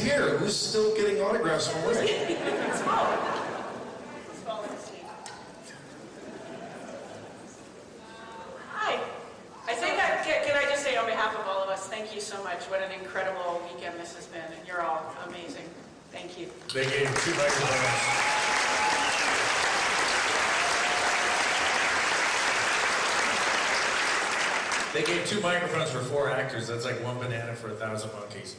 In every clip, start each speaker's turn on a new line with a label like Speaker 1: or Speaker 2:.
Speaker 1: here? Who's still getting autographs from Ray?
Speaker 2: It's falling. It's falling asleep. Hi. I think can I just say on behalf of all of us, thank you so much. What an incredible weekend this has been, and you're all amazing. Thank you.
Speaker 1: They gave 2 microphones. They gave 2 microphones for 4 actors. That's like 1 banana for 1,000 monkeys.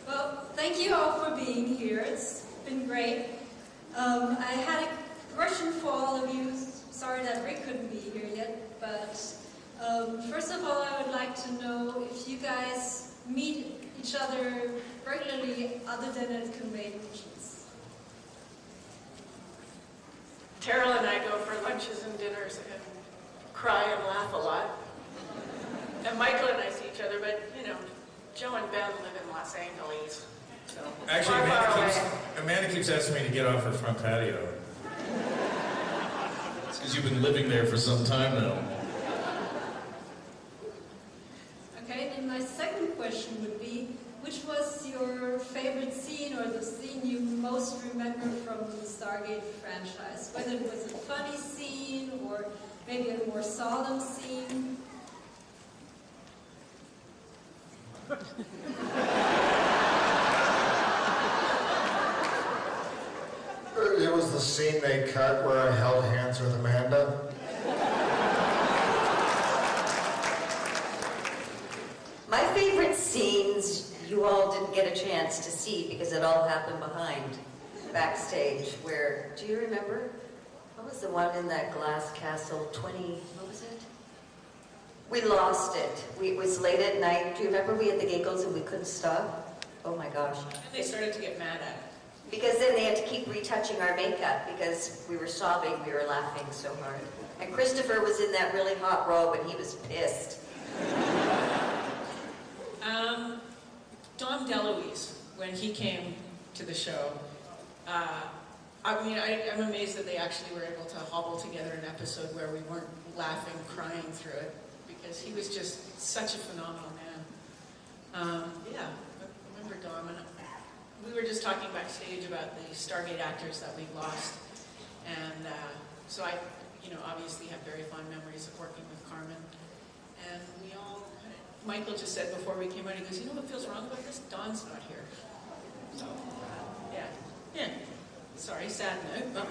Speaker 3: Well, thank you all for being here. It's been great. I had a question for all of you. Sorry that Rick couldn't be here yet, but first of all, I would like to know if you guys meet each other regularly other than at conventions.
Speaker 2: Terrell and I go for lunches and dinners and cry and laugh a lot. And Michael and I see each other, but you know, Joe and Ben live in Los Angeles. So
Speaker 1: Actually,
Speaker 2: far away.
Speaker 1: Amanda keeps asking me to get off her front patio. It's because you've been living there for some time now.
Speaker 3: Okay, and my second question would be, which was your favorite scene or the scene you most remember from the Stargate franchise? Whether it was a funny scene or maybe a more solemn scene?
Speaker 4: It was the scene they cut where I held hands with Amanda.
Speaker 5: My favorite scenes you all didn't get a chance to see because it all happened behind, backstage, where, do you remember? What was the one in that glass castle, what was it? We lost it. It was late at night. Do you remember we had the giggles and we couldn't stop? Oh my gosh.
Speaker 2: And they started to get mad at it.
Speaker 5: Because then they had to keep retouching our makeup because we were sobbing, we were laughing so hard. And Christopher was in that really hot robe and he was pissed.
Speaker 2: Dom DeLuise, when he came to the show, I mean, I'm amazed that they actually were able to hobble together an episode where we weren't laughing, crying through it, because he was just such a phenomenal man. Yeah, I remember Dom, and we were just talking backstage about the Stargate actors that we've lost, and so I, obviously have very fond memories of working with Carmen, and we all, Michael just said before we came out, he goes, you know what feels wrong about this? Don's not here. So, yeah. Sorry, sad note.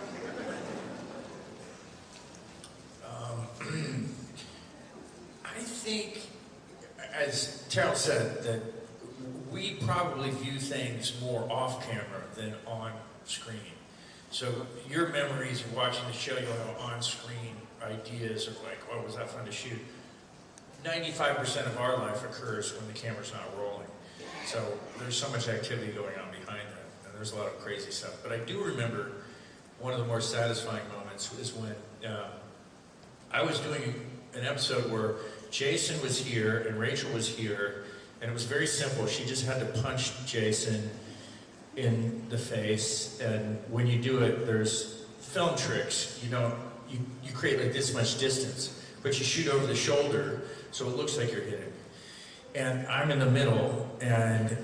Speaker 1: I think, as Terrell said, that we probably view things more off camera than on screen. So your memories of watching the show, you'll have on-screen ideas of like, oh, was that fun to shoot? 95% of our life occurs when the camera's not rolling. So there's so much activity going on behind that, and there's a lot of crazy stuff. But I do remember one of the more satisfying moments is when I was doing an episode where Jason was here and Rachel was here, and it was very simple. She just had to punch Jason in the face, and when you do it, there's film tricks. You create like this much distance, but you shoot over the shoulder, so it looks like you're hitting. And I'm in the middle, and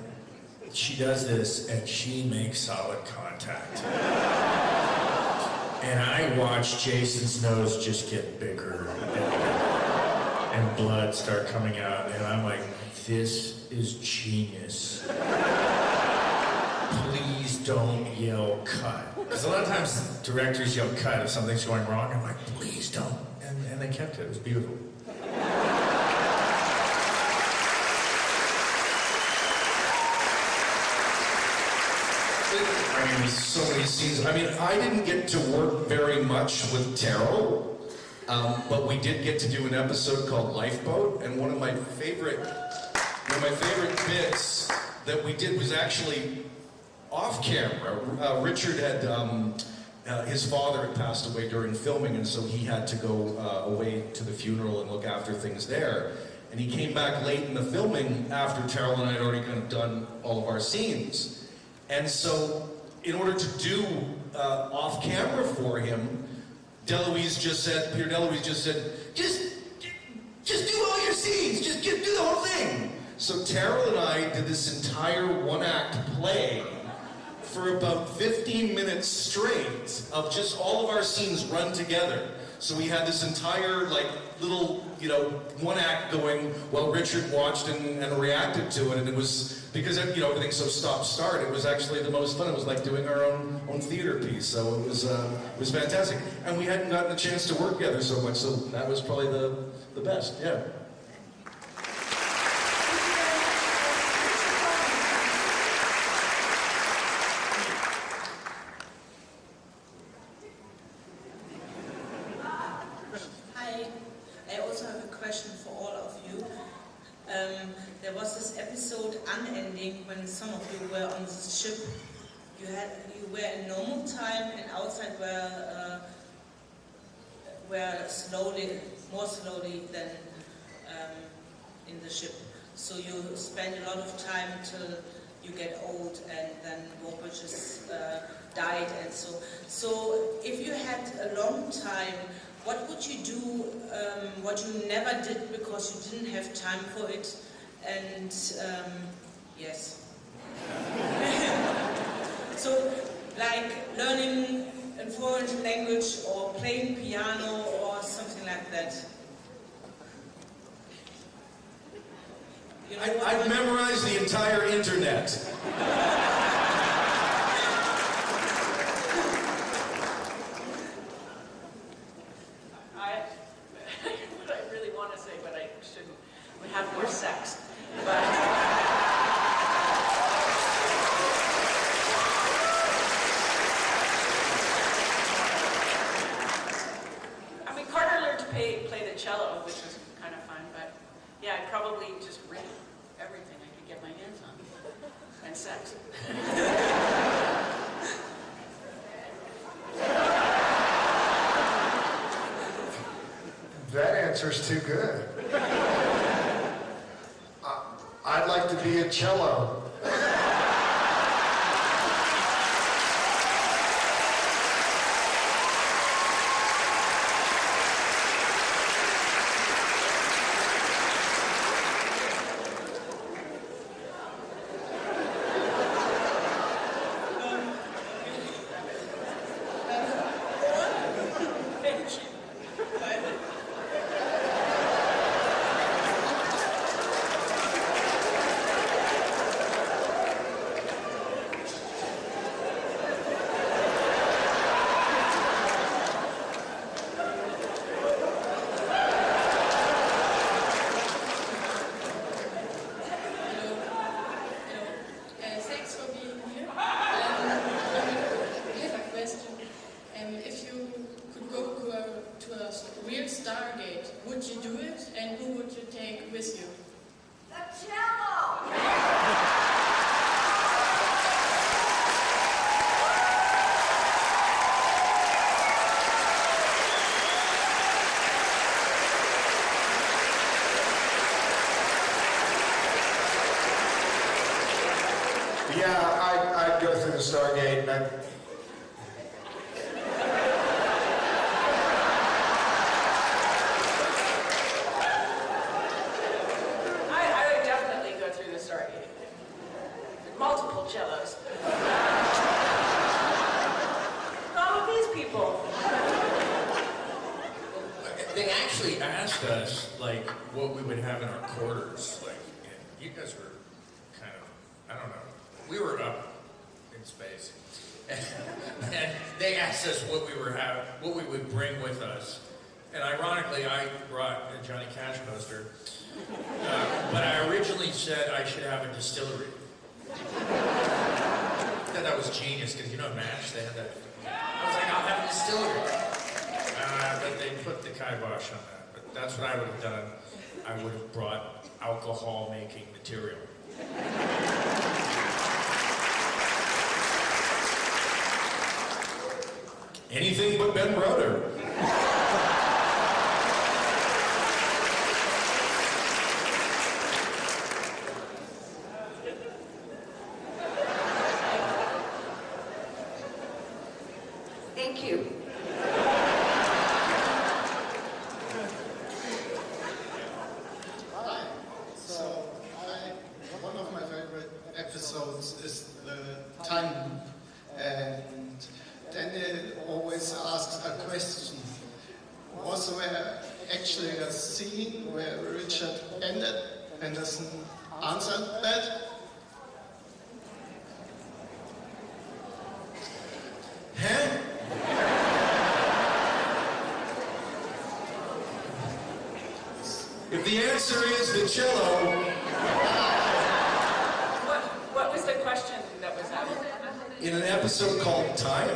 Speaker 1: she does this, and she makes solid contact. And I watch Jason's nose just get bigger and bigger, and blood start coming out, and I'm like, this is genius. Please don't yell cut. Because a lot of times directors yell cut if something's going wrong. I'm like, please don't. And they kept it. It was beautiful.
Speaker 6: I mean, there's so many scenes. I mean, I didn't get to work very much with Terrell, but we did get to do an episode called Lifeboat, and one of my favorite bits that we did was actually off camera. Richard had, his father had passed away during filming, and so he had to go away to the funeral and look after things there. And he came back late in the filming after Terrell and I had already kind of done all of our scenes. And so, in order to do off camera for him, Peter DeLuise just said, just do all your scenes, just do the whole thing. So Terrell and I did this entire one-act play for about 15 minutes straight of just all of our scenes run together. So we had this entire, like, little, you know, one act going while Richard watched and reacted to it, and it was, because, you know, everything's so stop-start, it was actually the most fun. It was like doing our own theater piece, so it was fantastic. And we hadn't gotten a chance to work together so much, so that was probably the best, yeah.
Speaker 7: There was this episode unending when some of you were on this ship. You were in normal time, and outside were slowly, more slowly than in the ship. So you spend a lot of time till you get old, and then more bridges died, and so. So if you had a long time, what would you do? What you never did because you didn't have time for it? And yes. So, like learning a foreign language or playing piano or something like that. You know
Speaker 6: I've memorized the entire internet.
Speaker 2: What I really want to say, but I shouldn't. We have more sex. But I mean, Carter learned to play the cello, which was kind of fun. But yeah, I'd probably just read everything I could get my hands on, and sex.
Speaker 4: That answer's too good. I'd like to be a cello.
Speaker 8: Stargate, would you do it? And who would you take with you?
Speaker 5: The cello!
Speaker 4: Yeah, I'd go through the Stargate and
Speaker 2: I would definitely go through the Stargate. Multiple cellos. All of these people.
Speaker 1: They actually asked us, like, what we would have in our quarters. Like, and you guys were kind of, I don't know, we were up in space. And they asked us what we would bring with us. And ironically, I brought a Johnny Cash poster. But I originally said I should have a distillery. I thought that was genius, because you know MASH, they had that. I was like, I'll have a distillery. But they put the kibosh on that. But that's what I would have done. I would have brought alcohol-making material.
Speaker 6: Anything but Ben Broder.
Speaker 5: Thank you.
Speaker 9: Hi. So I episodes is the time loop. And Daniel always asks a question. Was there actually a scene where Richard ended Anderson answered that?
Speaker 1: Huh? If the answer is the cello,
Speaker 2: What was the question that was asked?
Speaker 6: In an episode called Time?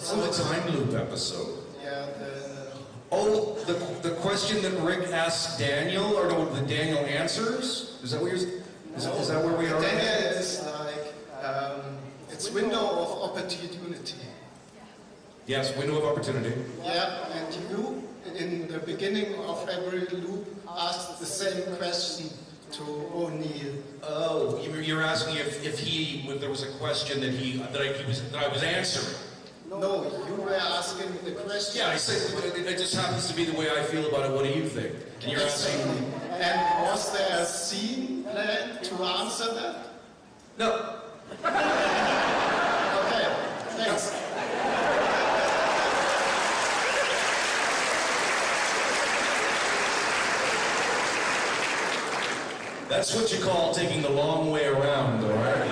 Speaker 6: Oh, the time loop episode.
Speaker 9: Yeah,
Speaker 6: Oh, the question that Rick asked Daniel, or no, the Daniel answers? Is that what you're? Is that where we are?
Speaker 9: Daniel is like, it's window of opportunity.
Speaker 6: Yes, window of opportunity.
Speaker 9: Yeah, and you, in the beginning of every loop, ask the same question to O'Neill.
Speaker 6: Oh, you're asking if there was a question that I was answering.
Speaker 9: No, you were asking the question.
Speaker 6: Yeah, I said it just happens to be the way I feel about it. What do you think? And you're asking.
Speaker 9: And was there a scene planned to answer that?
Speaker 6: No.
Speaker 9: Okay, thanks.
Speaker 6: That's what you call taking the long way around, all right?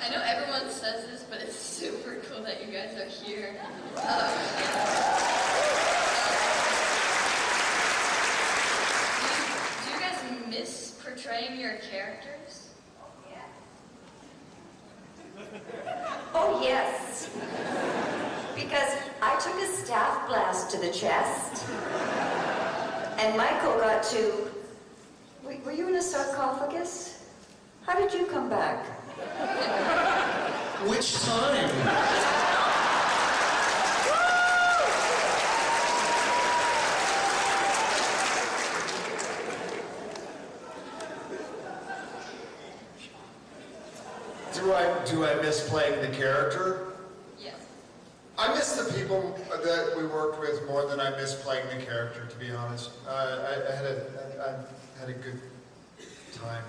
Speaker 10: I know everyone says this, but it's super cool that you guys are here. Do you guys miss portraying your characters?
Speaker 5: Oh, yes. Because I took a staff blast to the chest, and Michael got to... Were you in a sarcophagus? How did you come back?
Speaker 6: Which time?
Speaker 4: Do I miss playing the character?
Speaker 10: Yes.
Speaker 4: I miss the people that we worked with more than I miss playing the character, to be honest. I had a good time.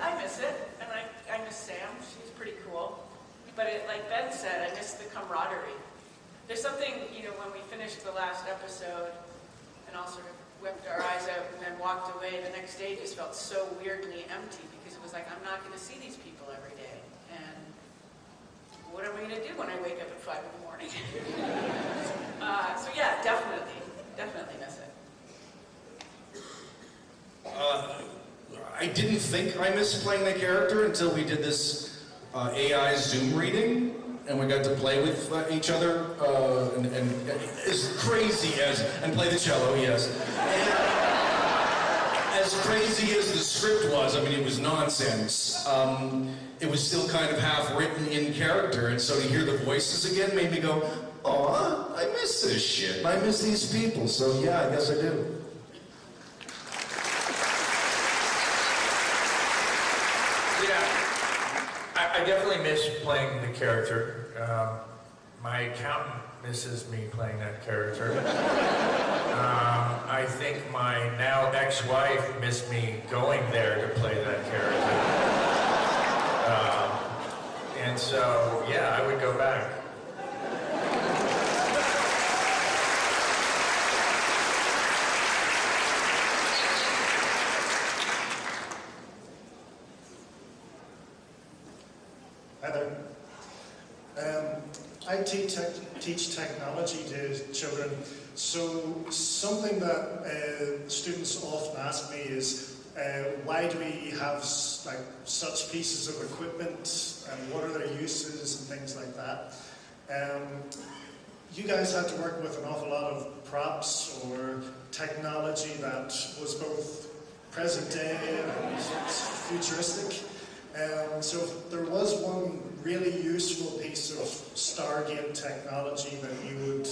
Speaker 2: I miss it, and I miss Sam. She's pretty cool. But like Ben said, I miss the camaraderie. There's something, when we finished the last episode, and all sort of whipped our eyes out and then walked away, the next day just felt so weirdly empty because it was like, I'm not going to see these people every day. And what am I going to do when I wake up at 5 in the morning? So yeah, definitely miss it.
Speaker 6: I didn't think I missed playing the character until we did this AI Zoom reading, and we got to play with each other, and as crazy as, and play the cello, yes. And as crazy as the script was, I mean, it was nonsense. It was still kind of half written in character, and so to hear the voices again made me go, oh, I miss this shit. I miss these people, so yeah, I guess I do.
Speaker 1: I definitely miss playing the character. My accountant misses me playing that character. I think my now ex-wife missed me going there to play that character. And so, yeah, I would go back.
Speaker 11: Hi there. I teach technology to children, so something that students often ask me is, why do we have such pieces of equipment, and what are their uses and things like that? You guys had to work with an awful lot of props or technology that was both present day and futuristic. So if there was one really useful piece of Stargate technology that you would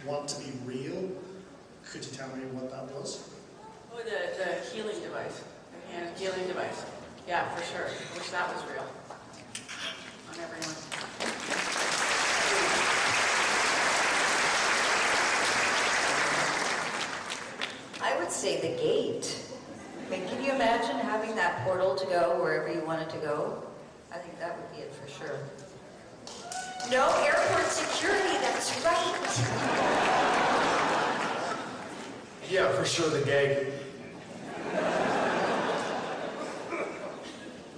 Speaker 11: want to be real, could you tell me what that was?
Speaker 2: Oh, the healing device. The hand healing device. Yeah, for sure. I wish that was real. On everyone.
Speaker 5: say the gate. I mean, can you imagine having that portal to go wherever you wanted to go? I think that would be it for sure. No airport security, that's right.
Speaker 4: Yeah, for sure, the gate.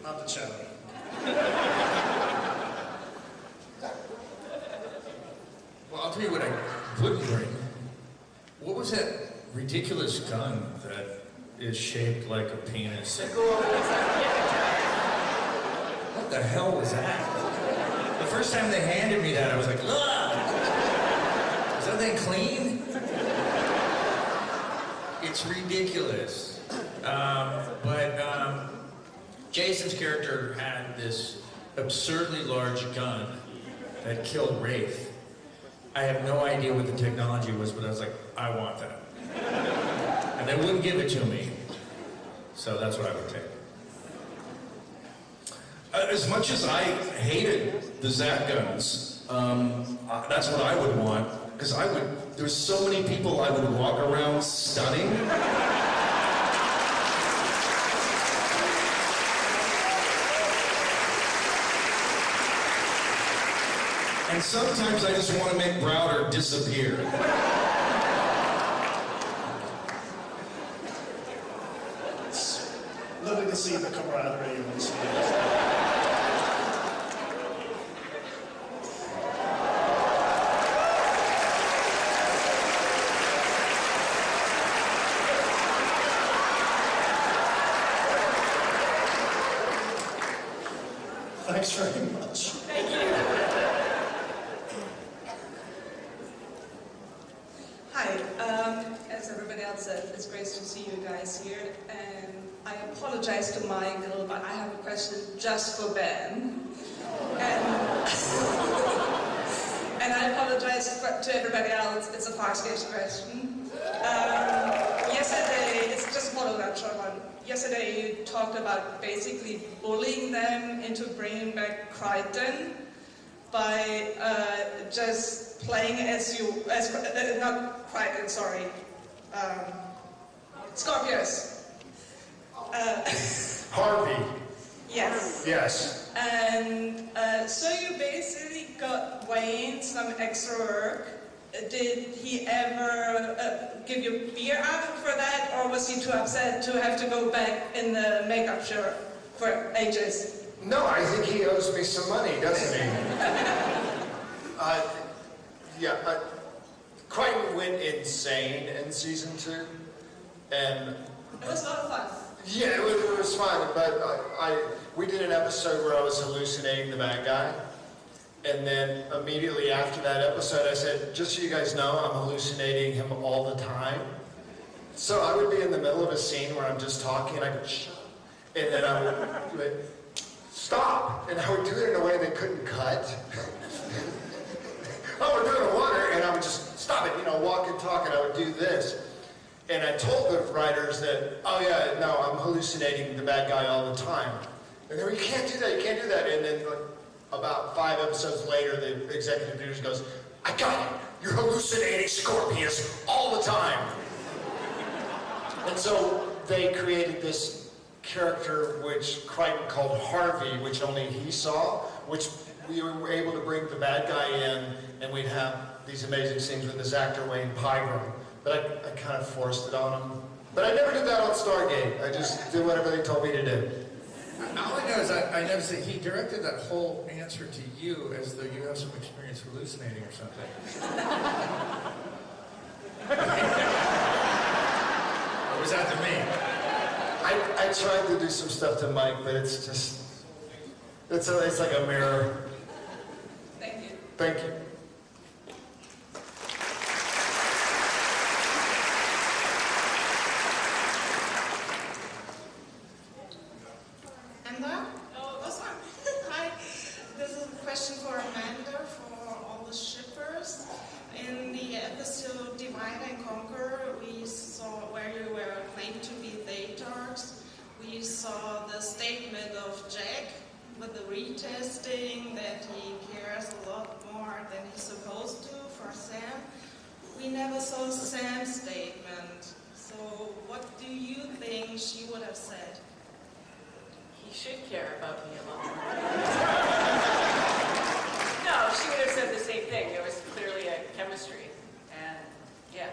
Speaker 11: Not the channel.
Speaker 1: Well, I'll tell you what I wouldn't bring. What was that ridiculous gun that is shaped like a penis? What the hell was that? The first time they handed me that, I was like, ugh! Is that thing clean? It's ridiculous. But Jason's character had this absurdly large gun that killed Rueff. I have no idea what the technology was, but I was like, I want that. And they wouldn't give it to me. So that's what I would take.
Speaker 6: As much as I hated the Zap guns, that's what I would want. Because there's so many people I would walk around stunning. And sometimes I just want to make Browder disappear.
Speaker 11: It's lovely to see the camaraderie on stage. Thanks very much.
Speaker 2: Thank you.
Speaker 12: Hi, as everybody else said, it's great to see you guys here, and I apologize to Michael, but I have a question just for Ben. And I apologize to everybody else, it's a Farscape question. Yesterday, it's just a follow-up short one. Yesterday you talked about basically bullying them into bringing back Crichton by just playing not Crichton, sorry, Scorpius.
Speaker 4: Harvey.
Speaker 12: Yes.
Speaker 4: Yes.
Speaker 12: And so you basically got Wayne some extra work. Did he ever give you beer out for that, or was he too upset to have to go back in the makeup shirt for ages?
Speaker 4: No, I think he owes me some money, doesn't he? Crichton went insane in season 2, and
Speaker 12: It was a lot of fun.
Speaker 4: yeah, it was fun. But we did an episode where I was hallucinating the bad guy, and then immediately after that episode, I said, "Just so you guys know, I'm hallucinating him all the time." So I would be in the middle of a scene where I'm just talking, and I go, "Shh," and then I would stop, and I would do it in a way they couldn't cut. I would do it in water, and I would just stop it, walk and talk, and I would do this. And I told the writers that, "Oh yeah, no, I'm hallucinating the bad guy all the time." And they were, "You can't do that, you can't do that." And then about 5 episodes later, the executive producer goes, "I got it, you're hallucinating Scorpius all the time." And so they created this character which Crichton called Harvey, which only he saw, which we were able to bring the bad guy in, and we'd have these amazing scenes with this actor, Wayne Pygram. But I kind of forced it on him. But I never did that on Stargate. I just did whatever they told me to do.
Speaker 1: All I know is I noticed that he directed that whole answer to you as though you have some experience hallucinating or something. Or was that to me?
Speaker 4: I tried to do some stuff to Mike, but it's just, it's like a mirror.
Speaker 12: Thank you.
Speaker 4: Thank you.
Speaker 13: Amanda? Oh, that's one. Hi. This is a question for Amanda, for all the shippers. In the episode Divide and Conquer, we saw where you were claimed to be Thatarks. We saw the statement of Jack with the retesting that he cares a lot more than he's supposed to for Sam. We never saw Sam's statement. So So what do you think she would have said?
Speaker 2: He should care about me a lot more. No, she would have said the same thing. There was clearly a chemistry. And yeah,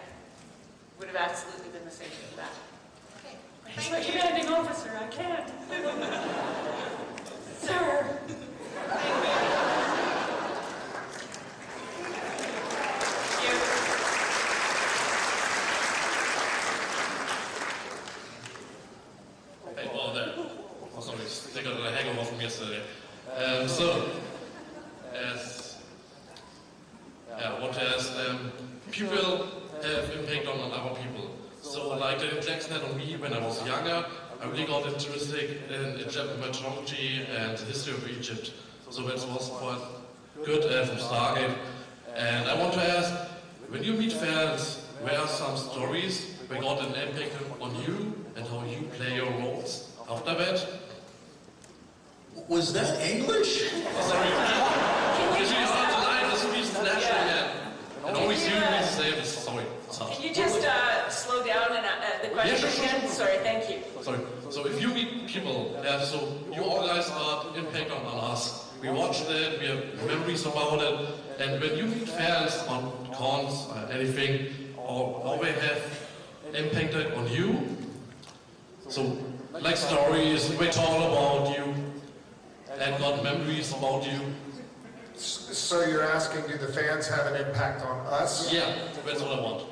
Speaker 2: would have absolutely been the same thing back.
Speaker 13: Okay.
Speaker 2: He's my commanding officer, I can't. Sir.
Speaker 14: Hey, well, oh, sorry, they got a hangover from yesterday. So, as I want to ask, people have impact on other people. So, like the Jackson had on me when I was younger, I really got interested in Egyptian mythology and the history of Egypt. So that was quite good from Stargate. And I want to ask, when you meet fans, where are some stories that got an impact on you and how you play your roles after that?
Speaker 6: Was that English?
Speaker 14: Sorry. Because you start to lie, this is natural again. And always you need to say this. Sorry.
Speaker 2: Can you just slow down and the question again? Sorry, thank you.
Speaker 14: Sorry. So if you meet people, so you all guys got impact on us. We watched it, we have memories about it, and when you meet fans on cons, anything, or they have impacted on you, so like stories, we talk about you, and got memories about you.
Speaker 4: So you're asking, do the fans have an impact on us?
Speaker 14: Yeah, that's what I want.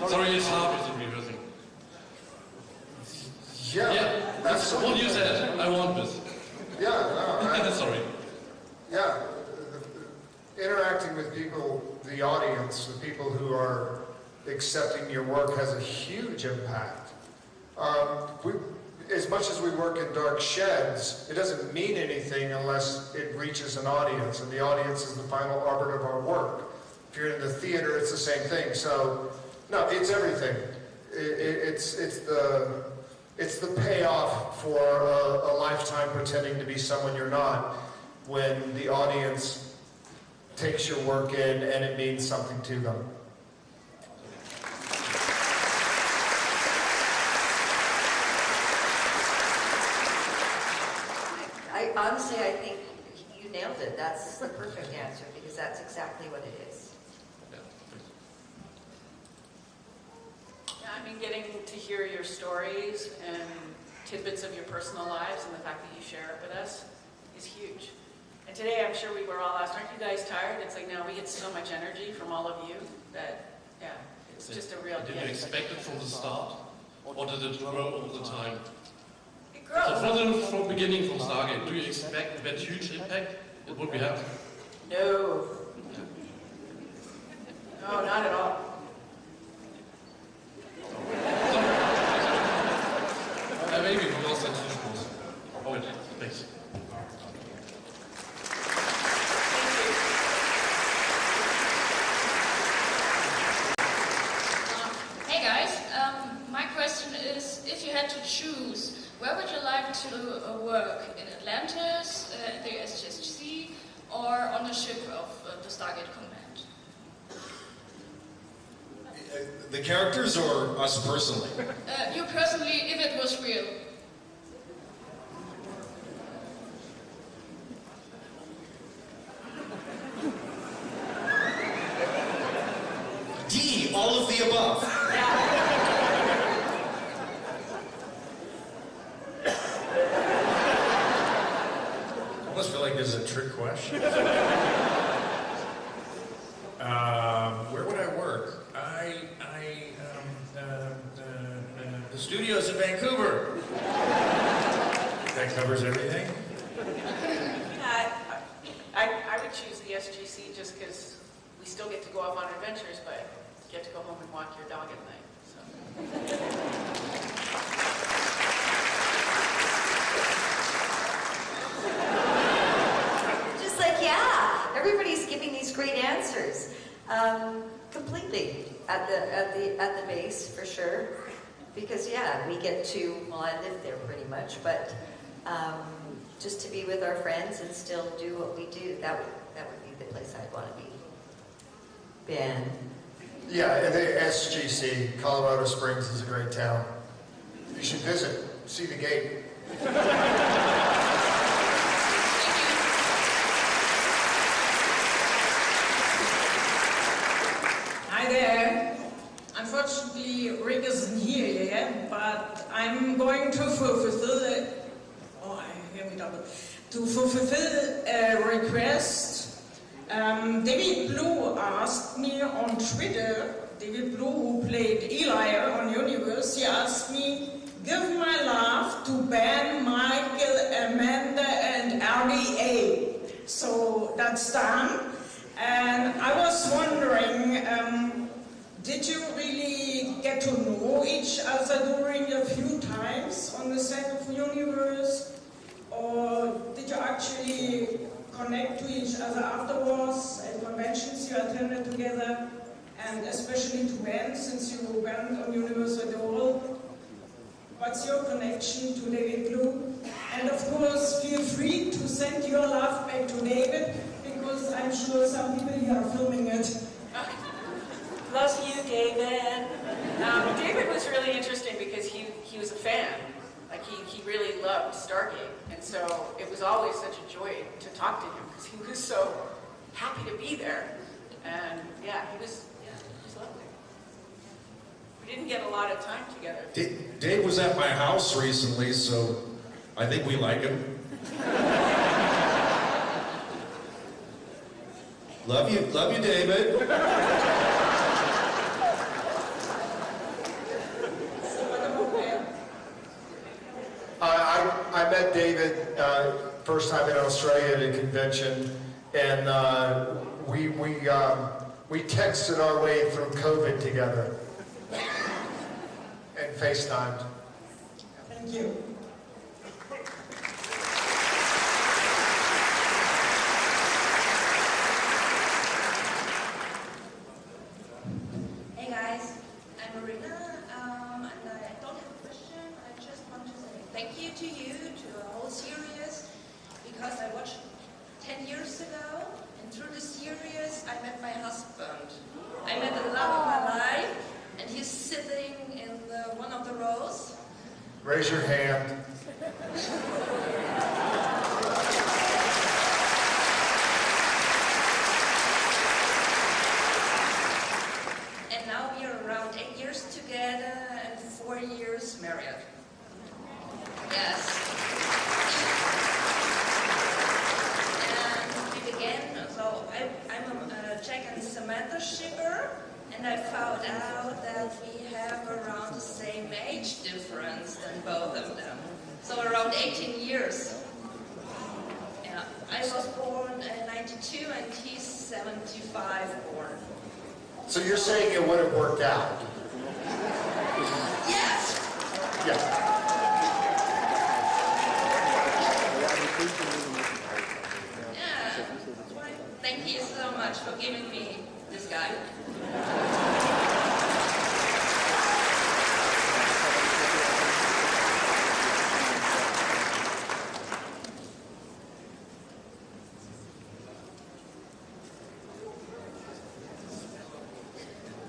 Speaker 14: Sorry, it's hard with the rehearsing.
Speaker 4: Yeah,
Speaker 14: That's what you said. I want this.
Speaker 4: Yeah, no,
Speaker 14: Sorry.
Speaker 4: yeah. Interacting with people, the audience, the people who are accepting your work has a huge impact. As much as we work in dark sheds, it doesn't mean anything unless it reaches an audience, and the audience is the final arbiter of our work. If you're in the theater, it's the same thing. So, no, it's everything. It's the payoff for a lifetime pretending to be someone you're not, when the audience takes your work in and it means something to them.
Speaker 5: Honestly, I think you nailed it. That's the perfect answer, because that's exactly what it is.
Speaker 2: Yeah, I mean, getting to hear your stories and tidbits of your personal lives and the fact that you share it with us is huge. And today, I'm sure we were all asked, aren't you guys tired? It's like, no, we get so much energy from all of you that, yeah, it's just a real
Speaker 14: Did
Speaker 2: gift.
Speaker 14: you expect it from the start? Or did it grow over the time?
Speaker 2: It grows.
Speaker 14: So from the beginning, from Stargate, do you expect that huge impact it would be having?
Speaker 2: No. No, not at all.
Speaker 14: Maybe because that's just oh, wait, thanks.
Speaker 10: Hey guys, my question is, if you had to choose, where would you like to work? In Atlantis, the SGC, or on the ship of the Stargate Command?
Speaker 6: The characters or us personally?
Speaker 10: You personally, if it was real.
Speaker 6: D, all of the above.
Speaker 1: I almost feel like this is a trick question. Where would I work? The studios in Vancouver. That covers everything.
Speaker 2: I would choose the SGC just because we still get to go off on adventures, but get to go home and walk your dog at night. So.
Speaker 5: Just like, yeah, everybody's giving these great answers. Completely at the base for sure, because yeah, we get to. Well, I live there pretty much, but just to be with our friends and still do what we do, that would be the place I'd want to be. Ben.
Speaker 4: Yeah, and the SGC, Colorado Springs, is a great town. You should visit, see the gate.
Speaker 12: Hi there. Unfortunately, Rick isn't here yet, but I'm going to fulfill it. Oh, I hear me double. To fulfill a request. David Blue asked me on Twitter, David Blue, who played Eli on Universe, he asked me, give my love to Ben, Michael, Amanda, and RDA. So that's done. And I was wondering, did you really get to know each other during a few times on the set of Universe? Or did you actually connect to each other afterwards at conventions you attended together? And especially to Ben, since you went on Universe with the world. What's your connection to David Blue? And of course, feel free to send your love back to David, because I'm sure some people here are filming it.
Speaker 2: Love you, David. David was really interesting because he was a fan. Like he really loved Stargate, and so it was always such a joy to talk to him because he was so happy to be there. And yeah, he was lovely. We didn't get a lot of time together.
Speaker 6: Dave was at my house recently, so I think we like him. Love you, David.
Speaker 4: I met David first time in Australia at a convention, and we texted our way through COVID together and FaceTimed.
Speaker 12: Thank you.
Speaker 15: Hey guys, I'm Marina, and I don't have a question. I just want to say thank you to you, to the whole series, because I watched 10 years ago, and through the series I met my husband. I met the love of my life, and he's sitting in one of the rows.
Speaker 4: Raise your hand.
Speaker 15: And now we are around 8 years together and 4 years married. Yes. And we began, so I'm a Jack and Samantha shipper, and I found out that we have around the same age difference than both of them. So around 18 years. Yeah. I was born in 92 and he's 75 born.
Speaker 4: So you're saying it would have worked out?
Speaker 15: Yes!
Speaker 4: Yeah.
Speaker 15: Yeah. Thank you so much for giving me this guy.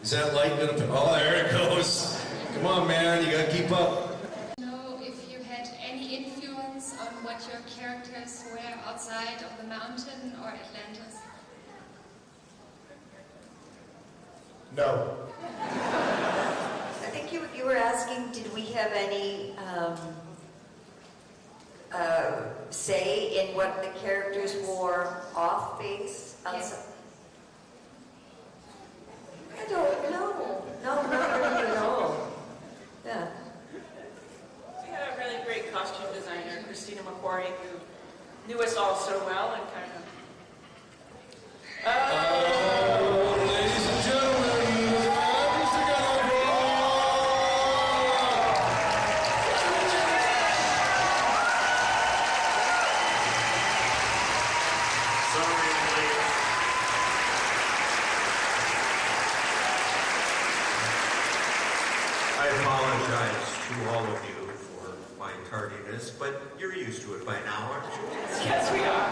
Speaker 6: Is that light gonna? Oh, there it goes. Come on, man, you gotta keep up.
Speaker 10: Know if you had any influence on what your characters were outside of the mountain or Atlantis?
Speaker 4: No.
Speaker 5: I think you were asking, did we have any say in what the characters wore off base?
Speaker 10: Yes.
Speaker 5: I don't know. No, not really at all. Yeah.
Speaker 2: We had a really great costume designer, Christina McQuarrie, who knew us all so well and kind of...
Speaker 6: Ladies and gentlemen, Mr.
Speaker 16: I apologize to all of you for my tardiness, but you're used to it by now, aren't you?
Speaker 2: Yes, we are.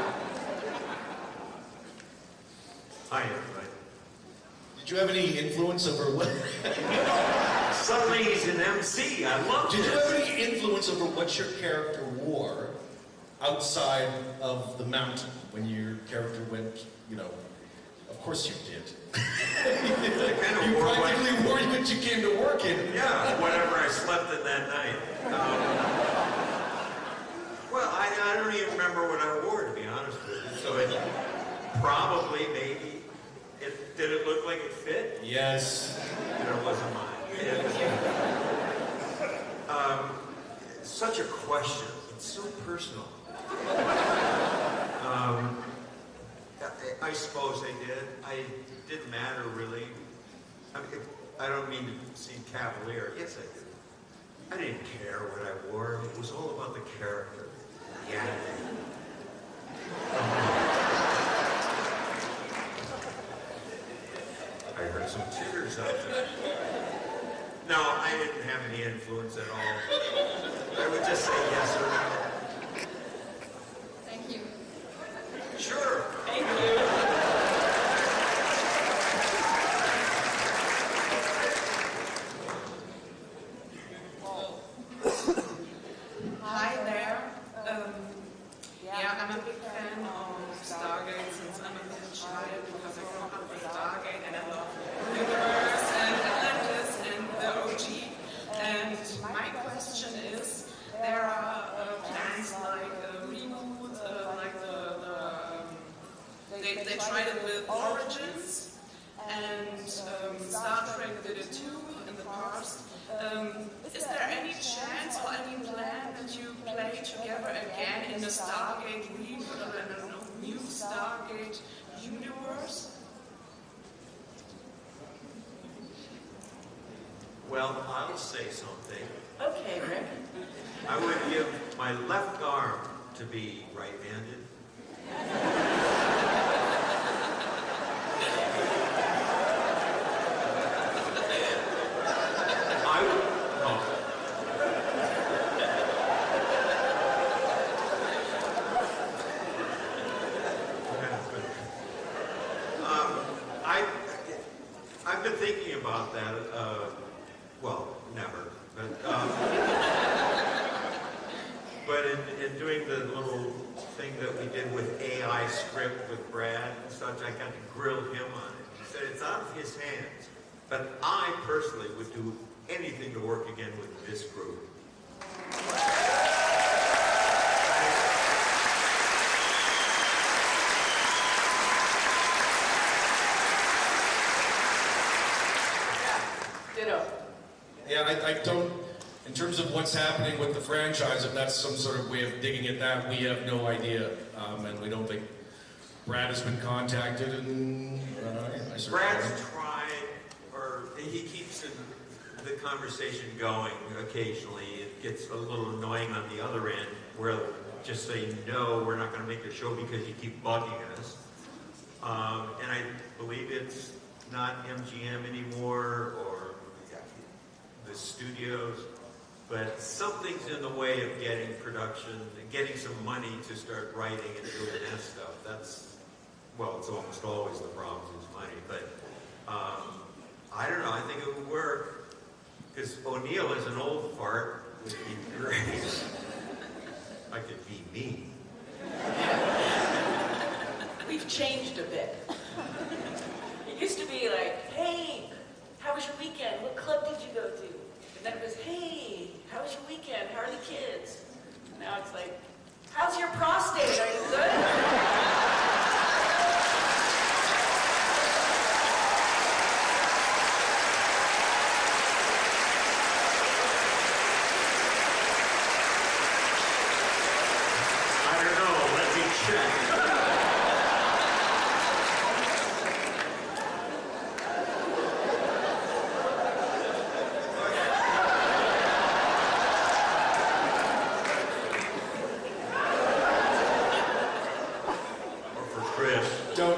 Speaker 16: Hi, everybody.
Speaker 6: Did you have any influence over what?
Speaker 16: Suddenly he's an MC. I love
Speaker 6: Did
Speaker 16: this.
Speaker 6: you have any influence over what your character wore outside of the mountain when your character went, you know? Of course you did. You practically wore what you came to work in.
Speaker 16: Yeah, whatever I slept in that night. Well, I don't even remember what I wore, to be honest with you. So it probably, maybe, did it look like it fit?
Speaker 6: Yes.
Speaker 16: It wasn't mine. Such a question. It's so personal. I suppose I did. It didn't matter, really. I mean, I don't mean to seem cavalier. Yes, I did. I didn't care what I wore. It was all about the character. The acting. I heard some titters out there. No, I didn't have any influence at all. I would just say yes or no.
Speaker 10: Thank you.
Speaker 16: Sure.
Speaker 12: Thank you.
Speaker 17: Hi there. Yeah, I'm a big fan of Stargate since I'm a little child because I grew up with Stargate and I love the universe and Atlantis and the OG. And my question is, there are plans like a reboot, they tried it with Origins, and Star Trek did it too in the past. Is there any chance or any plan that you play together again in the Stargate reboot or in a new Stargate universe?
Speaker 16: Well, I'll say something.
Speaker 12: Okay, Rick.
Speaker 16: I would give my left arm to be right-handed. I would. Oh. I've been thinking about that. Well, never. But in doing the little thing that we did with AI script with Brad and such, I got to grill him on it. He said it's out of his hands. But I personally would do anything to work again with this group.
Speaker 12: Ditto.
Speaker 6: Yeah, I don't, in terms of what's happening with the franchise, if that's some sort of way of digging at that, we have no idea. And we don't think Brad has been contacted, and I certainly
Speaker 16: Brad's
Speaker 6: don't.
Speaker 16: tried, or he keeps the conversation going occasionally. It gets a little annoying on the other end, where they'll just say, no, we're not going to make a show because you keep bugging us. And I believe it's not MGM anymore, or the studios, but something's in the way of getting production, getting some money to start writing and doing that stuff. That's, well, it's almost always the problem is money, but I don't know, I think it would work, because O'Neill is an old fart, would be great. I could be me.
Speaker 12: We've changed a bit. It used to be like, hey, how was your weekend? What club did you go to? And then it was, hey, how was your weekend? How are the kids? Now it's like, how's your prostate? Are you good?
Speaker 16: I don't know, let me check.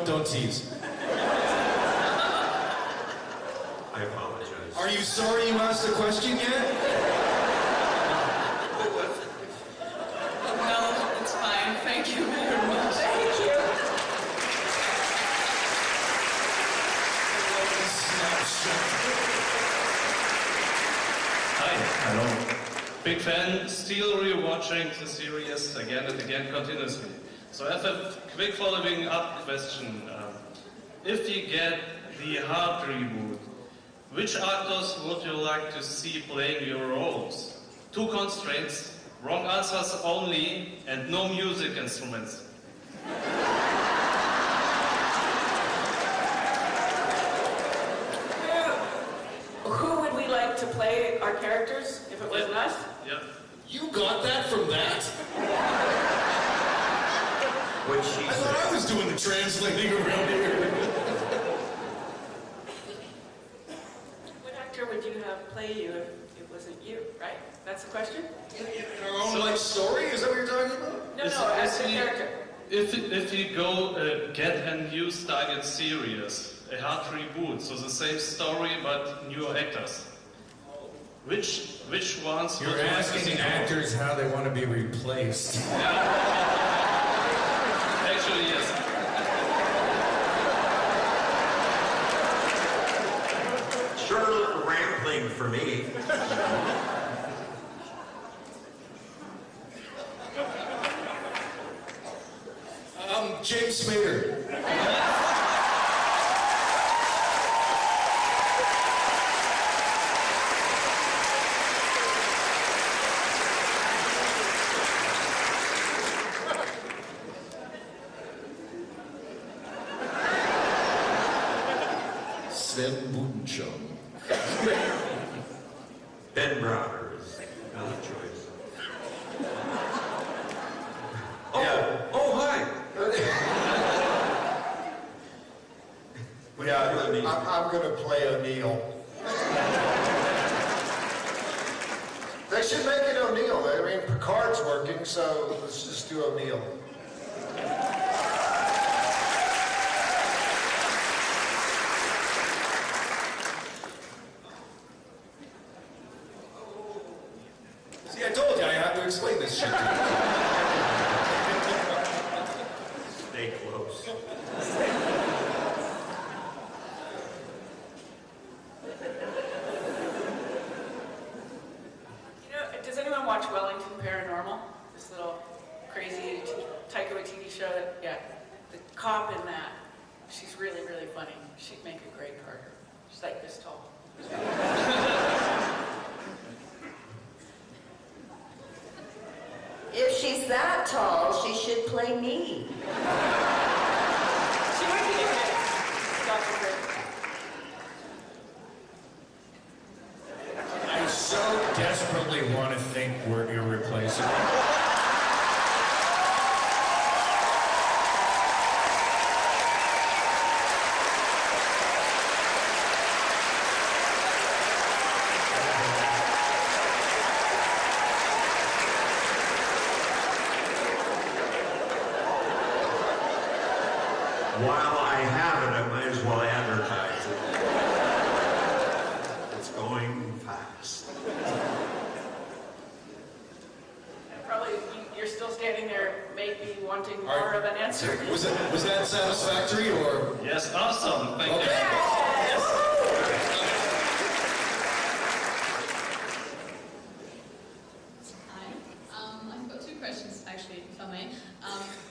Speaker 6: Don't tease.
Speaker 16: I apologize.
Speaker 6: Are you sorry you asked the question yet?
Speaker 17: No, it's fine. Thank you very much.
Speaker 12: Thank you.
Speaker 14: big fan, still rewatching the series again and again continuously. So I have a quick following up question. If you get the hard reboot, which actors would you like to see playing your roles? 2 constraints, wrong answers only, and no music instruments.
Speaker 2: Who would we like to play our characters if it wasn't us?
Speaker 14: Yeah.
Speaker 6: You got that from that?
Speaker 16: What she
Speaker 6: I thought I was doing the translating around here.
Speaker 2: What actor would you have play you if it wasn't you, right? That's the question?
Speaker 6: In our own life story? Is that what you're talking about?
Speaker 2: No, as a character.
Speaker 14: If you go get a new Stargate series, a hard reboot, so the same story but newer actors, which ones?
Speaker 1: You're asking actors how they want to be replaced.
Speaker 14: Actually, yes.
Speaker 16: Sure, rambling for me.
Speaker 6: James Spader. Sven Budenschum.
Speaker 16: Ben Browder is another choice. Oh,
Speaker 4: Yeah.
Speaker 16: oh, hi.
Speaker 4: Yeah, I'm going to play O'Neill. They should make it O'Neill. I mean, Picard's working, so let's just do O'Neill.
Speaker 6: See, I told you I have to explain this shit to you.
Speaker 16: Stay close.
Speaker 2: Does anyone watch Wellington Paranormal? This little crazy Taika Waititi show that, yeah. The cop in that, she's really, really funny. She'd make a great Carter. She's like this tall.
Speaker 5: If she's that tall, she should play me.
Speaker 2: She might be okay. Dr. Great.
Speaker 1: I so desperately want to think we're irreplaceable.
Speaker 16: While I have it, I might as well advertise it. It's going fast.
Speaker 2: And probably you're still standing there, maybe wanting more of an answer.
Speaker 6: Was that satisfactory or?
Speaker 14: Yes, awesome. Thank you.
Speaker 18: Hi. I've got 2 questions, actually, if I may.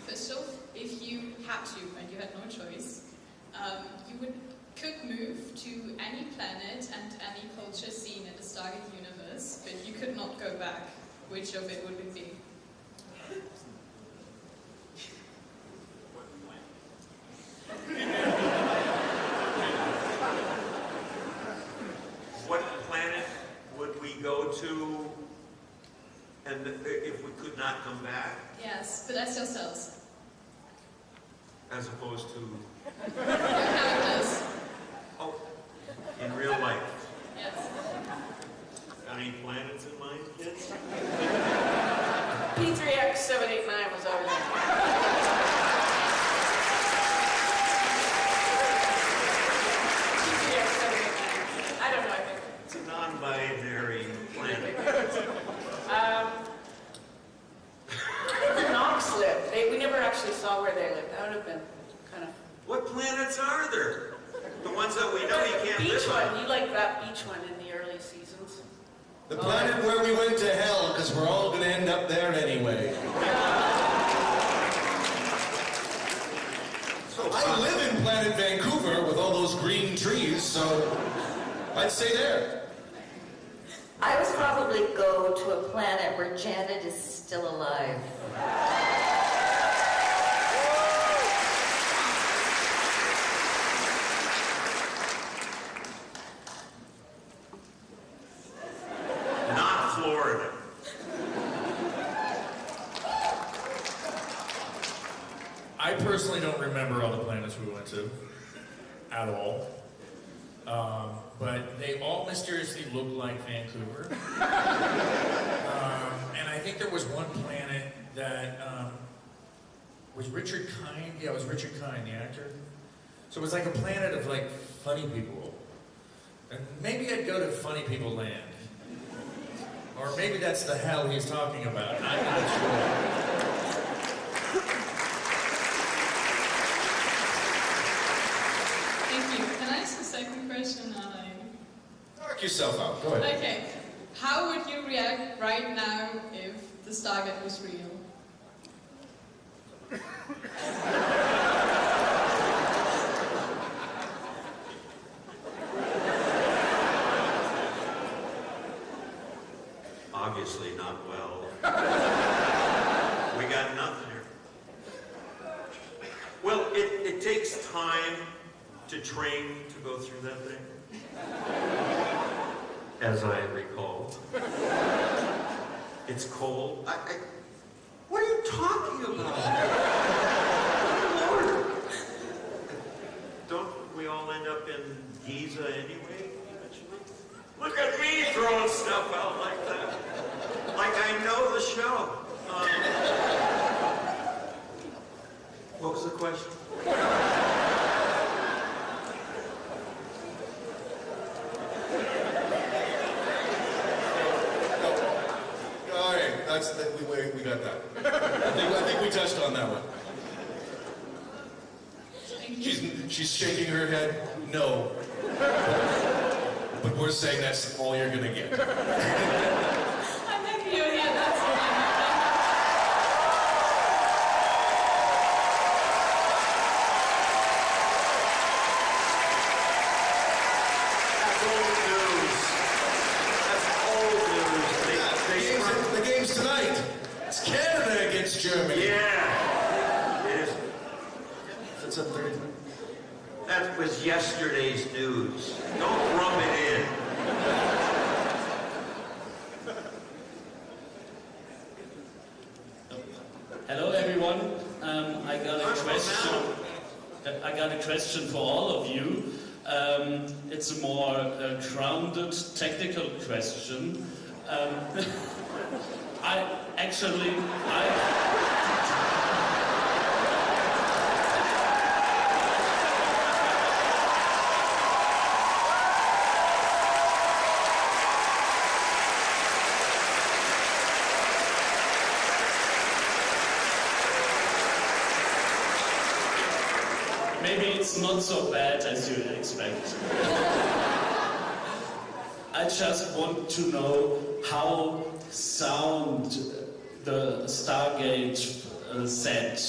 Speaker 18: First off, if you had to, and you had no choice, you could move to any planet and any culture seen in the Stargate universe, but you could not go back. Which of it would it be?
Speaker 16: What planet would we go to, and if we could not come back,
Speaker 18: Yes, but as yourselves.
Speaker 16: as opposed to,
Speaker 18: Your characters.
Speaker 16: oh, in real life?
Speaker 18: Yes.
Speaker 16: Any planets in mind, kids?
Speaker 2: P3X789 was over there. P3X789. I don't know, I think.
Speaker 16: It's a non-binary planet.
Speaker 2: The Knox lived. We never actually saw where they lived. That would have been kind of...
Speaker 16: What planets are there? The ones that we know you can't
Speaker 2: beach
Speaker 16: live on.
Speaker 2: one. You like that beach one in the early seasons.
Speaker 6: The planet where we went to hell we're all going to end up there anyway. I live in Planet Vancouver with all those green trees, so I'd say there.
Speaker 5: I would probably go to a planet where Janet is still alive.
Speaker 16: Not Florida.
Speaker 1: I personally don't remember all the planets we went to at all. But they all mysteriously look like Vancouver. And I think there was one planet that was Richard Kind. Yeah, it was Richard Kind, the actor. So it was like a planet of like funny people. And maybe I'd go to funny people land. Or maybe that's the hell he's talking about. I'm not sure.
Speaker 18: Thank you. Can I ask a second question?
Speaker 6: Knock yourself out. Go ahead.
Speaker 18: Okay. How would you react right now if the Stargate was real?
Speaker 16: Obviously not well. We got nothing here. Well, it takes time to train to go through that thing. As I recall. It's cold. What are you talking about? Lord. Don't we all end up in Giza anyway, eventually? Look at me throwing stuff out like that. Like I know the show. What was the question?
Speaker 6: All right, we got that. I think we touched on that one. She's shaking her head, no. But we're saying that's all you're gonna get.
Speaker 18: I'm happy you're here. That's all I
Speaker 6: The game's tonight. It's Canada against Germany.
Speaker 16: Yeah. It is.
Speaker 6: It's 7:30.
Speaker 16: That was yesterday's news. Don't rub it in.
Speaker 19: Hello everyone. I got a question for all of you. It's a more grounded technical question. Maybe it's not so bad as you expect. I just want to know how sound the Stargate set.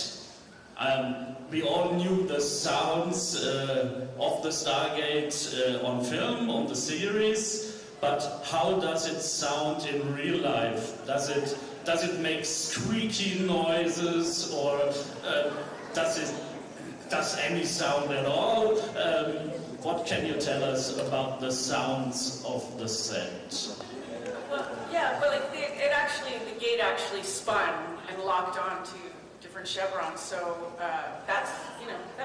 Speaker 19: We all knew the sounds of the Stargate on film, on the series, but how does it sound in real life? Does it make squeaky noises, or does any sound at all? What can you tell us about the sounds of the set?
Speaker 2: The gate actually spun and locked on to different chevrons, so that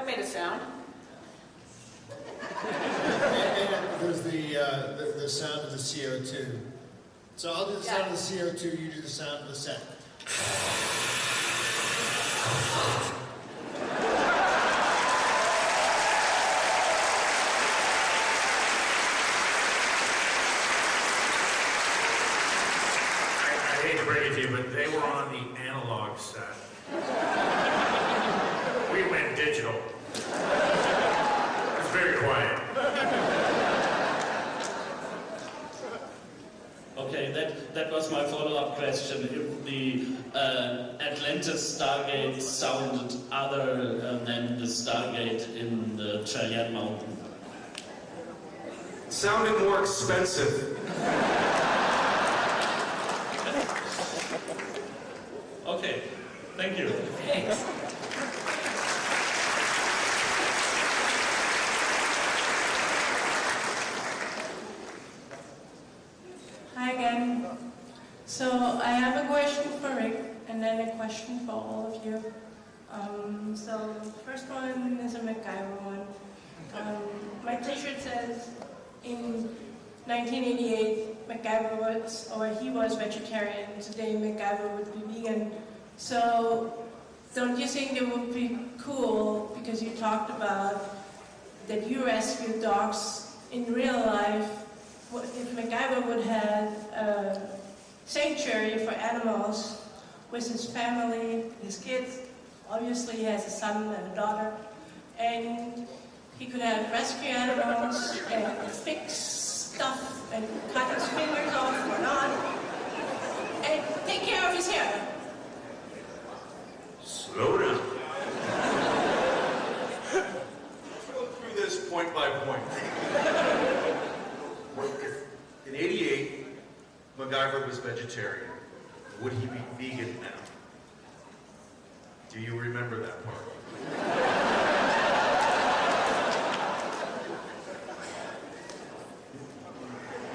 Speaker 2: made a sound.
Speaker 4: And there's the sound of the CO2. So I'll do the sound of the CO2, you do the sound of the set.
Speaker 1: I hate to break it to you, but they were on the analog set. We went digital. It's very quiet.
Speaker 19: Okay, that was my follow-up question. If the Atlantis Stargate sounded other than the Stargate in the Cheyenne Mountain.
Speaker 20: Sounded more expensive.
Speaker 19: Okay, thank you.
Speaker 2: Thanks.
Speaker 8: Hi again. So I have a question for Rick and then a question for all of you. So the first one is a MacGyver one. My t-shirt says in 1988 MacGyver was, or he was vegetarian. Today MacGyver would be vegan. So don't you think it would be cool, because you talked about that you rescue dogs in real life, if MacGyver would have a sanctuary for animals with his family, his kids. Obviously he has a son and a daughter, and he could have rescue animals and fix stuff and cut his fingers off or not, and take care of his hair.
Speaker 16: Slow down.
Speaker 20: Let's go through this point by point. In '88, MacGyver was vegetarian. Would he be vegan now? Do you remember that part?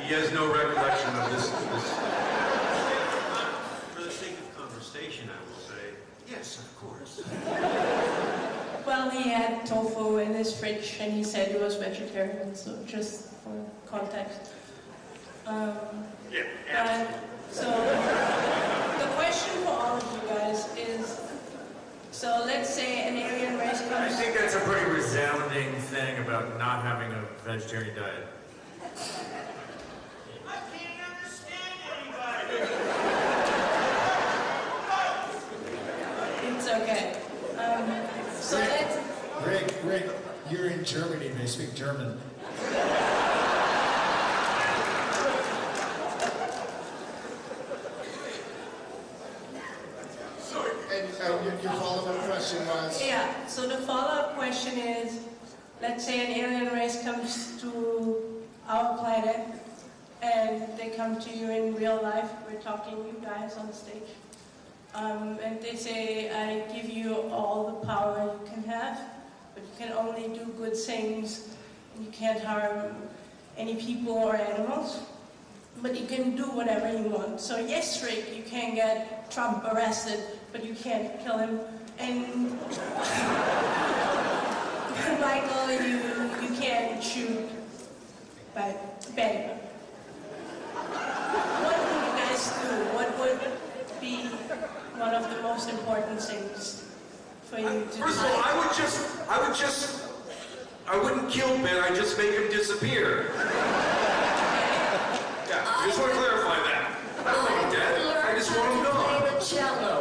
Speaker 20: He has no recollection of this.
Speaker 16: For the sake of conversation, I will say, yes, of course.
Speaker 8: Well, he had tofu in his fridge and he said he was vegetarian, so just for context. So the question for all of you guys is, so let's say an alien race comes...
Speaker 1: I think that's a pretty resounding thing about not having a vegetarian diet.
Speaker 16: I can't understand anybody.
Speaker 8: It's okay. So let's...
Speaker 4: Rick, you're in Germany, they speak German. And your follow-up question was?
Speaker 8: Yeah, so the follow-up question is, let's say an alien race comes to our planet and they come to you in real life, we're talking you guys on stage, and they say, I give you all the power you can have, but you can only do good things, and you can't harm any people or animals, but you can do whatever you want. So yes, Rick, you can get Trump arrested, but you can't kill him. And Michael, you can't shoot Ben. What would you guys do? What would be one of the most important things for you to do?
Speaker 20: First of all, I wouldn't kill Ben, I'd just make him disappear. Yeah, I just want to clarify that. I don't want him dead, I just want him gone.
Speaker 5: Play the cello.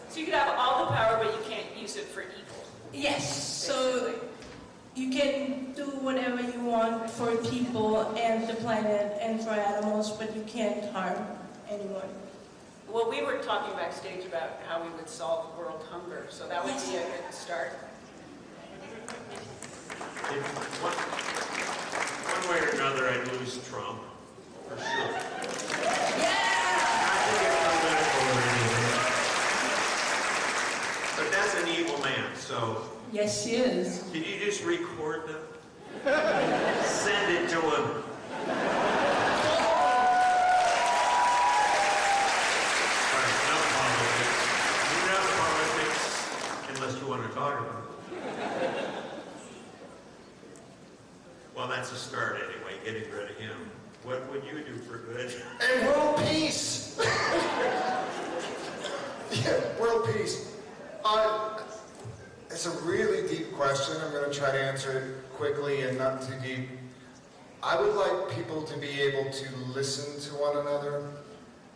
Speaker 21: So you could have all the power, but you can't use it for evil.
Speaker 8: Yes, so you can do whatever you want for people and the planet and for animals, but you can't harm anyone.
Speaker 21: Well, we were talking backstage about how we would solve world hunger, so that would be a good start.
Speaker 16: One way or another, I'd lose Trump, for sure. Not to get political or anything. But that's an evil man, so...
Speaker 8: Yes, he is.
Speaker 16: Can you just record them? Send it to him. Unless you want to talk about it. Well, that's a start anyway, getting rid of him. What would you do for good?
Speaker 4: And world peace! Yeah, world peace. It's a really deep question. I'm going to try to answer it quickly and not too deep. I would like people to be able to listen to one another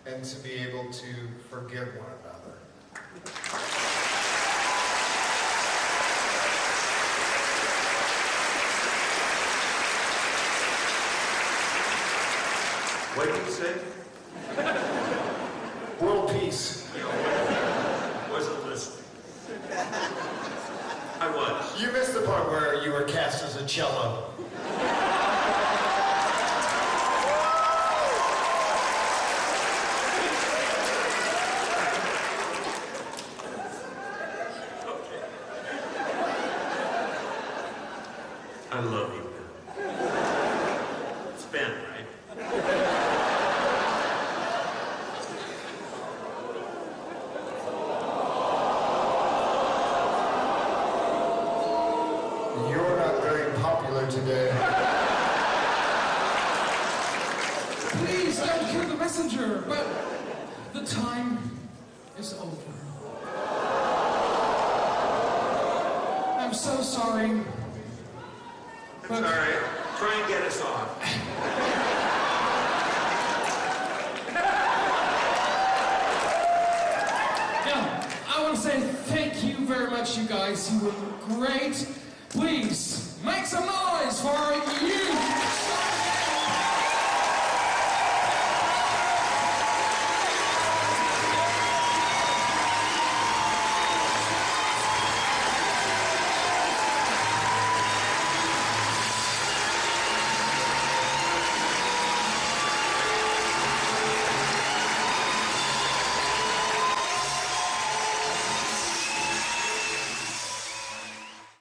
Speaker 4: and to be able to forgive one another.
Speaker 16: What did you say?
Speaker 4: World peace.
Speaker 16: Wasn't listening. I was.
Speaker 4: You missed the part where you were cast as a cello.
Speaker 16: I love you, Ben. It's Ben, right?
Speaker 4: You're not very popular today.
Speaker 3: Please don't kill the messenger, but the time is over. I'm so sorry.
Speaker 16: It's all right. Try and get us off.
Speaker 3: Yeah, I want to say thank you very much, you guys. You were great. Please make some noise for you.